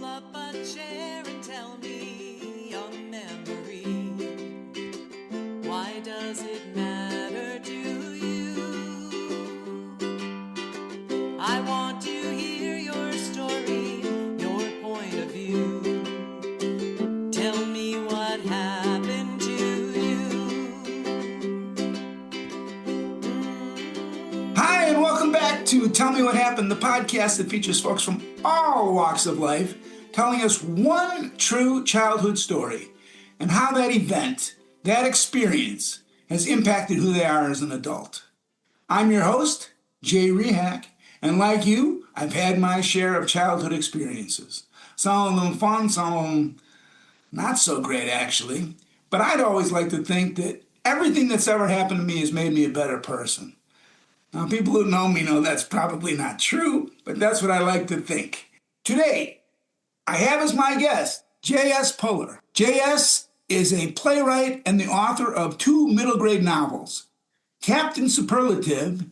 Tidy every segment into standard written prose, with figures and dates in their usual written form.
Pull up a chair and tell me a memory. Why does it matter to you? I want to hear your story, your point of view. Tell me what happened to you. Hi, and welcome back to Tell Me What Happened, the podcast that features folks from all walks of life telling us one true childhood story and how that event, that experience, has impacted who they are as an adult. I'm your host, Jay Rehack, and like you, I've had my share of childhood experiences. Some of them fun, some of them not so great, actually. But I'd always like to think that everything that's ever happened to me has made me a better person. Now, people who know me know that's probably not true, but that's what I like to think. Today, I have as my guest J.S. Puller. J.S. is a playwright and the author of 2 middle grade novels, Captain Superlative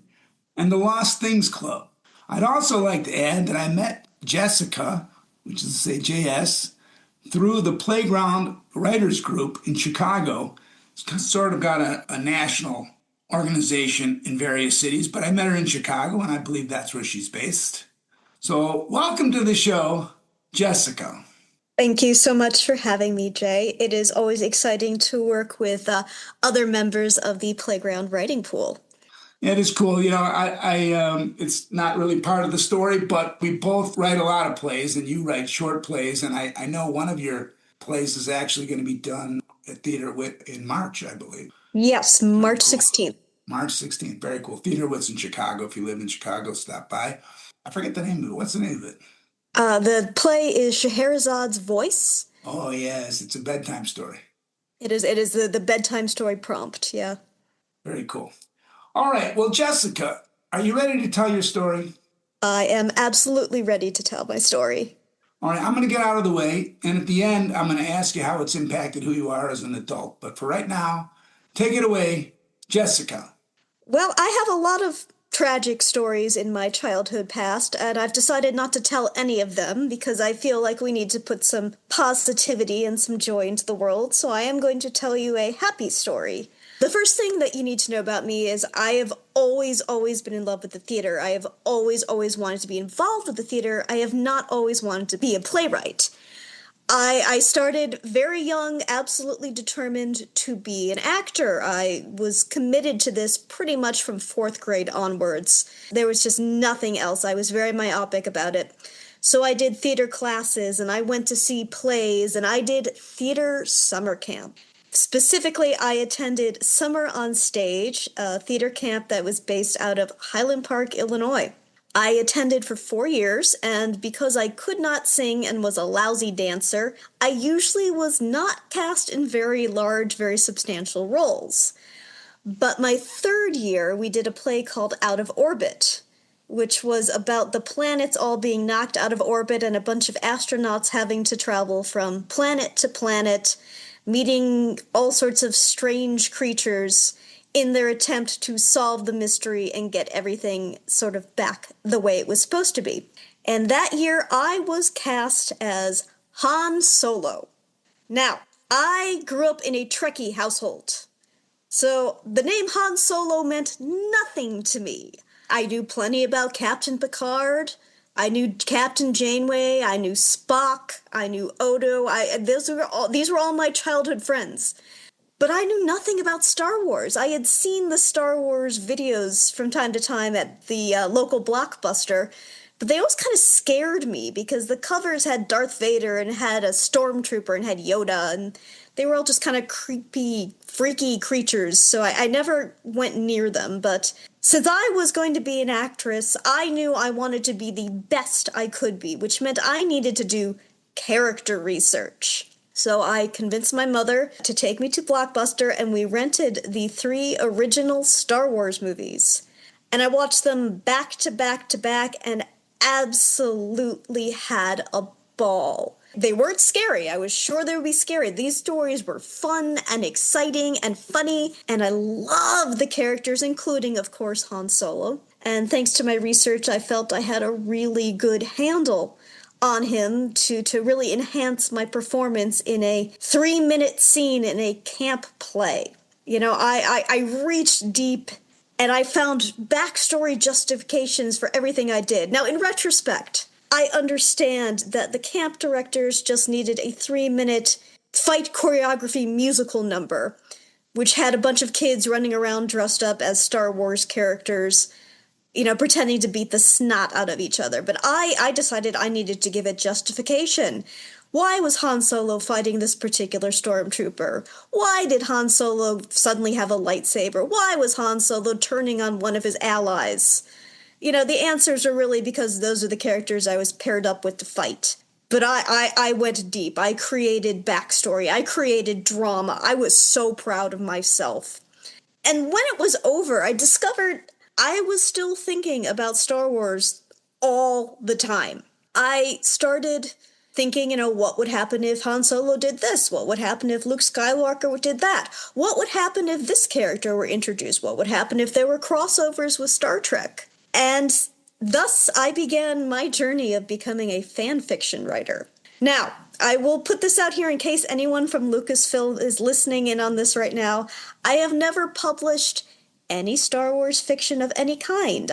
and The Lost Things Club. I'd also like to add that I met Jessica, which is to say J.S., through the Playground Writers Group in Chicago. It's sort of got a national organization in various cities, but I met her in Chicago, and I believe that's where she's based. So welcome to the show, Jessica. Thank you so much for having me, Jay. It is always exciting to work with other members of the Playground Writing Pool. Yeah, it is cool. You know, I it's not really part of the story, but we both write a lot of plays, and you write short plays, and I know one of your plays is actually going to be done at Theater Wit in March, I believe. Yes, March Cool. 16th. March 16th. Very cool. Theater Wit's in Chicago. If you live in Chicago, stop by. I forget the name of it. What's the name of it? The play is Scheherazade's Voice. Oh, yes. It's a bedtime story. It is the bedtime story prompt, yeah. Very cool. All right. Well, Jessica, are you ready to tell your story? I am absolutely ready to tell my story. All right. I'm going to get out of the way. And at the end, I'm going to ask you how it's impacted who you are as an adult. But for right now, take it away, Jessica. Well, I have a lot of tragic stories in my childhood past, and I've decided not to tell any of them because I feel like we need to put some positivity and some joy into the world, so I am going to tell you a happy story. The first thing that you need to know about me is I have always been in love with the theater. I have always wanted to be involved with the theater. I have not always wanted to be a playwright. I started very young, absolutely determined to be an actor. I was committed to this pretty much from 4th grade onwards. There was just nothing else. I was very myopic about it. So I did theater classes, and I went to see plays, and I did theater summer camp. Specifically, I attended Summer on Stage, a theater camp that was based out of Highland Park, Illinois. I attended for 4 years, and because I could not sing and was a lousy dancer, I usually was not cast in very large, very substantial roles. But my 3rd year, we did a play called Out of Orbit, which was about the planets all being knocked out of orbit and a bunch of astronauts having to travel from planet to planet, meeting all sorts of strange creatures in their attempt to solve the mystery and get everything sort of back the way it was supposed to be. And that year, I was cast as Han Solo. Now, I grew up in a Trekkie household, so the name Han Solo meant nothing to me. I knew plenty about Captain Picard, I knew Captain Janeway, I knew Spock, I knew Odo, these were all my childhood friends. But I knew nothing about Star Wars. I had seen the Star Wars videos from time to time at the local Blockbuster, but they always kind of scared me because the covers had Darth Vader and had a stormtrooper and had Yoda, and they were all just kind of creepy, freaky creatures, so I never went near them. But since I was going to be an actress, I knew I wanted to be the best I could be, which meant I needed to do character research. So I convinced my mother to take me to Blockbuster, and we rented the 3 original Star Wars movies. And I watched them back to back to back and absolutely had a ball. They weren't scary. I was sure they would be scary. These stories were fun and exciting and funny, and I loved the characters, including, of course, Han Solo. And thanks to my research, I felt I had a really good handle on him to really enhance my performance in a 3-minute scene in a camp play. You know, I reached deep and I found backstory justifications for everything I did. Now, in retrospect, I understand that the camp directors just needed a 3-minute fight choreography musical number, which had a bunch of kids running around dressed up as Star Wars characters, you know, pretending to beat the snot out of each other. But I decided I needed to give it justification. Why was Han Solo fighting this particular stormtrooper? Why did Han Solo suddenly have a lightsaber? Why was Han Solo turning on one of his allies? You know, the answers are really because those are the characters I was paired up with to fight. But I went deep. I created backstory. I created drama. I was so proud of myself. And when it was over, I discovered I was still thinking about Star Wars all the time. I started thinking, you know, what would happen if Han Solo did this? What would happen if Luke Skywalker did that? What would happen if this character were introduced? What would happen if there were crossovers with Star Trek? And thus, I began my journey of becoming a fan fiction writer. Now, I will put this out here in case anyone from Lucasfilm is listening in on this right now. I have never published any Star Wars fiction of any kind.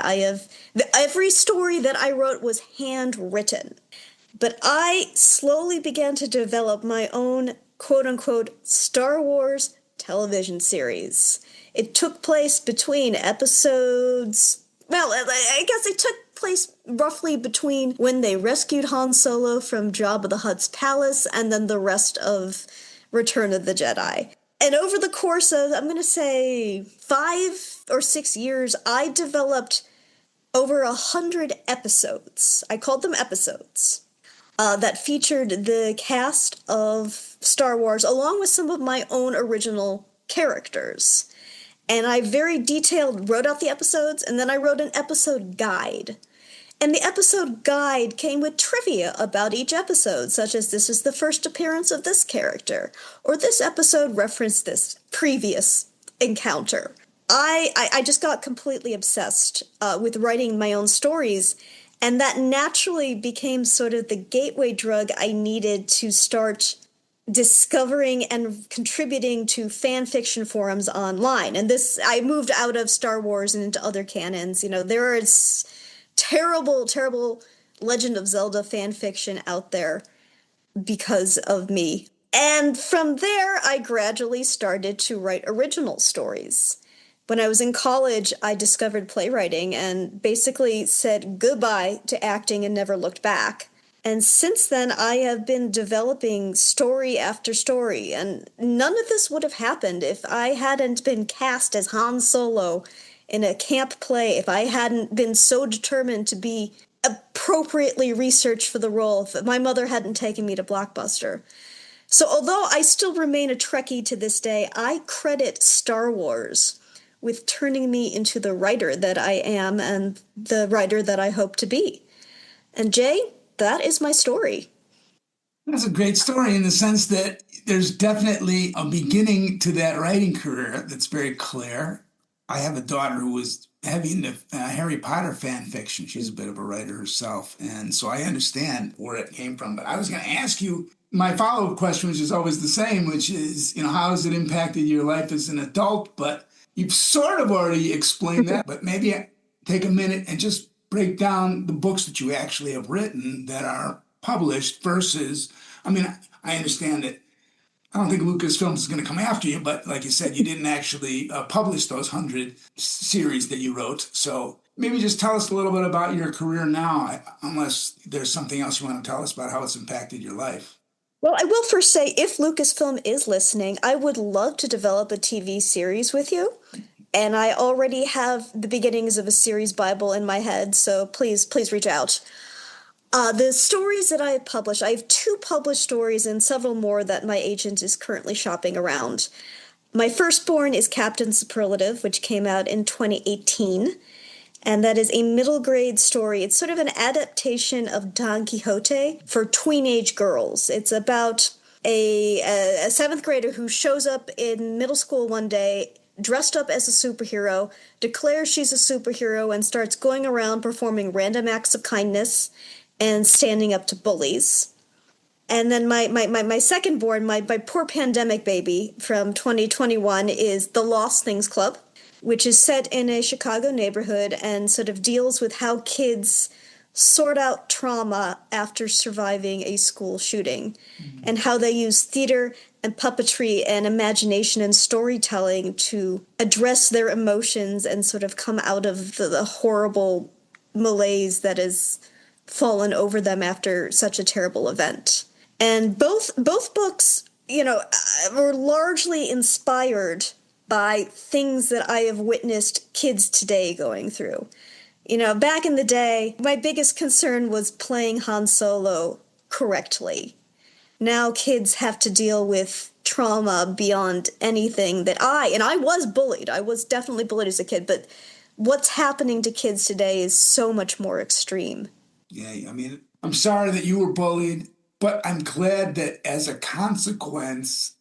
Every story that I wrote was handwritten. But I slowly began to develop my own quote-unquote Star Wars television series. It took place between episodes... Well, I guess it took place roughly between when they rescued Han Solo from Jabba the Hutt's palace and then the rest of Return of the Jedi. And over the course of, I'm going to say, 5 or 6 years, I developed over 100 episodes. I called them episodes. That featured the cast of Star Wars along with some of my own original characters. And I very detailed wrote out the episodes, and then I wrote an episode guide. And the episode guide came with trivia about each episode, such as this is the first appearance of this character, or this episode referenced this previous encounter. I just got completely obsessed with writing my own stories, and that naturally became sort of the gateway drug I needed to start discovering and contributing to fan fiction forums online. And this, I moved out of Star Wars and into other canons. You know, there is terrible, terrible Legend of Zelda fan fiction out there because of me. And from there, I gradually started to write original stories. When I was in college, I discovered playwriting and basically said goodbye to acting and never looked back. And since then, I have been developing story after story, and none of this would have happened if I hadn't been cast as Han Solo in a camp play, if I hadn't been so determined to be appropriately researched for the role, if my mother hadn't taken me to Blockbuster. So although I still remain a Trekkie to this day, I credit Star Wars with turning me into the writer that I am and the writer that I hope to be. And Jay, that is my story. That's a great story in the sense that there's definitely a beginning to that writing career that's very clear. I have a daughter who was heavy into Harry Potter fan fiction. She's a bit of a writer herself, and so I understand where it came from. But I was going to ask you, my follow-up question, which is always the same, which is, you know, how has it impacted your life as an adult? But you've sort of already explained that, but maybe take a minute and just break down the books that you actually have written that are published versus, I mean, I understand that I don't think Lucasfilm is going to come after you, but like you said, you didn't actually publish those 100 series that you wrote. So maybe just tell us a little bit about your career now, unless there's something else you want to tell us about how it's impacted your life. Well, I will first say, if Lucasfilm is listening, I would love to develop a TV series with you. And I already have the beginnings of a series Bible in my head, so please reach out. The stories that I have published, I have 2 published stories and several more that my agent is currently shopping around. My firstborn is Captain Superlative, which came out in 2018, and that is a middle grade story. It's sort of an adaptation of Don Quixote for tweenage girls. It's about a 7th grader who shows up in middle school one day dressed up as a superhero, declares she's a superhero, and starts going around performing random acts of kindness and standing up to bullies. And then my second born, my poor pandemic baby from 2021 is The Lost Things Club, which is set in a Chicago neighborhood and sort of deals with how kids sort out trauma after surviving a school shooting, and how they use theater and puppetry and imagination and storytelling to address their emotions and sort of come out of the horrible malaise that has fallen over them after such a terrible event. And both books, were largely inspired by things that I have witnessed kids today going through. Back in the day, my biggest concern was playing Han Solo correctly. Now kids have to deal with trauma beyond anything that I was bullied. I was definitely bullied as a kid, but what's happening to kids today is so much more extreme. Yeah, I mean, I'm sorry that you were bullied, but I'm glad that as a consequence,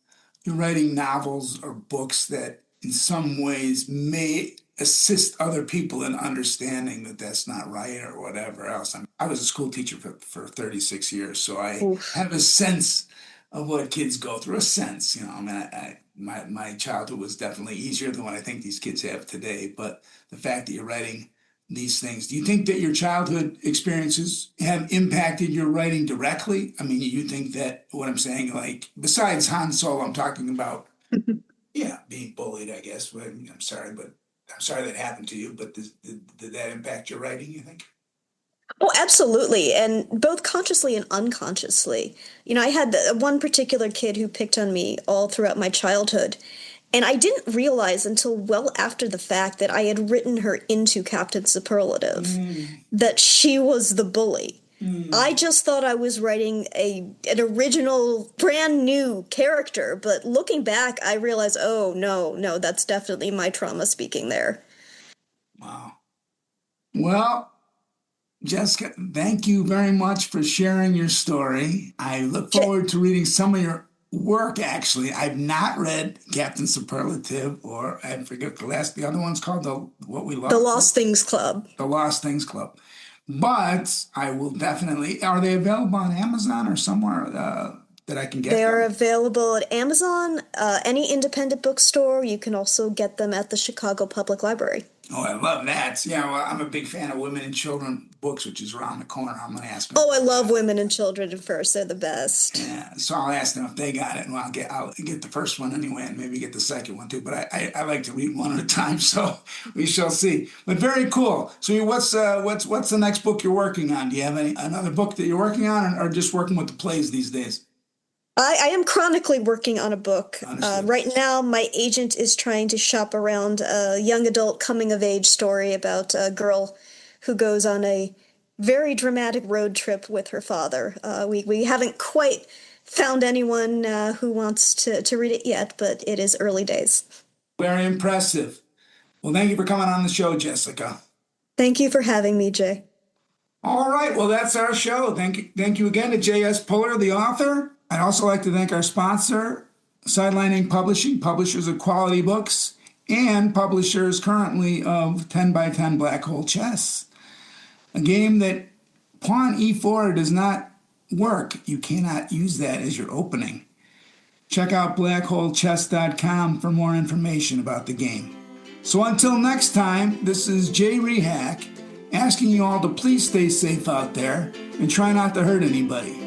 you're writing novels or books that in some ways may assist other people in understanding that that's not right or whatever else. I was a school teacher for 36 years, so I have a sense of what kids go through, a sense, my childhood was definitely easier than what I think these kids have today, but the fact that you're writing these things, do you think that your childhood experiences have impacted your writing directly? I mean, you think that what I'm saying, like, besides Han Solo, I'm talking about, yeah, being bullied, I guess. But I'm sorry that happened to you, but did that impact your writing, you think? Oh, absolutely, and both consciously and unconsciously. I had one particular kid who picked on me all throughout my childhood, and I didn't realize until well after the fact that I had written her into Captain Superlative, that she was the bully. I just thought I was writing an original, brand new character, but looking back, I realized, oh, no, that's definitely my trauma speaking there. Wow. Well, Jessica, thank you very much for sharing your story. I look forward to reading some of your work, actually. I've not read Captain Superlative, or I forget the other one's called, The Lost Things Club. The Lost Things Club. But I will definitely, are they available on Amazon or somewhere that I can get them? They are available at Amazon, any independent bookstore. You can also get them at the Chicago Public Library. Oh, I love that. Yeah, well, I'm a big fan of women and children books, which is around the corner. I'm going to ask them. Oh, I love women and children at first. They're the best. Yeah, so I'll ask them if they got it, and I'll get the first one anyway, and maybe get the second one too. But I like to read one at a time, so we shall see. But very cool. So what's the next book you're working on? Do you have another book that you're working on, or just working with the plays these days? I am chronically working on a book. Right now, my agent is trying to shop around a young adult coming-of-age story about a girl who goes on a very dramatic road trip with her father. We haven't quite found anyone who wants to read it yet, but it is early days. Very impressive. Well, thank you for coming on the show, Jessica. Thank you for having me, Jay. All right, well, that's our show. Thank you again to J.S. Puller, the author. I'd also like to thank our sponsor, Sidelining Publishing, publishers of quality books, and publishers currently of 10 by 10 Black Hole Chess, a game that pawn e4 does not work. You cannot use that as your opening. Check out blackholechess.com for more information about the game. So until next time, this is Jay Rehack asking you all to please stay safe out there and try not to hurt anybody.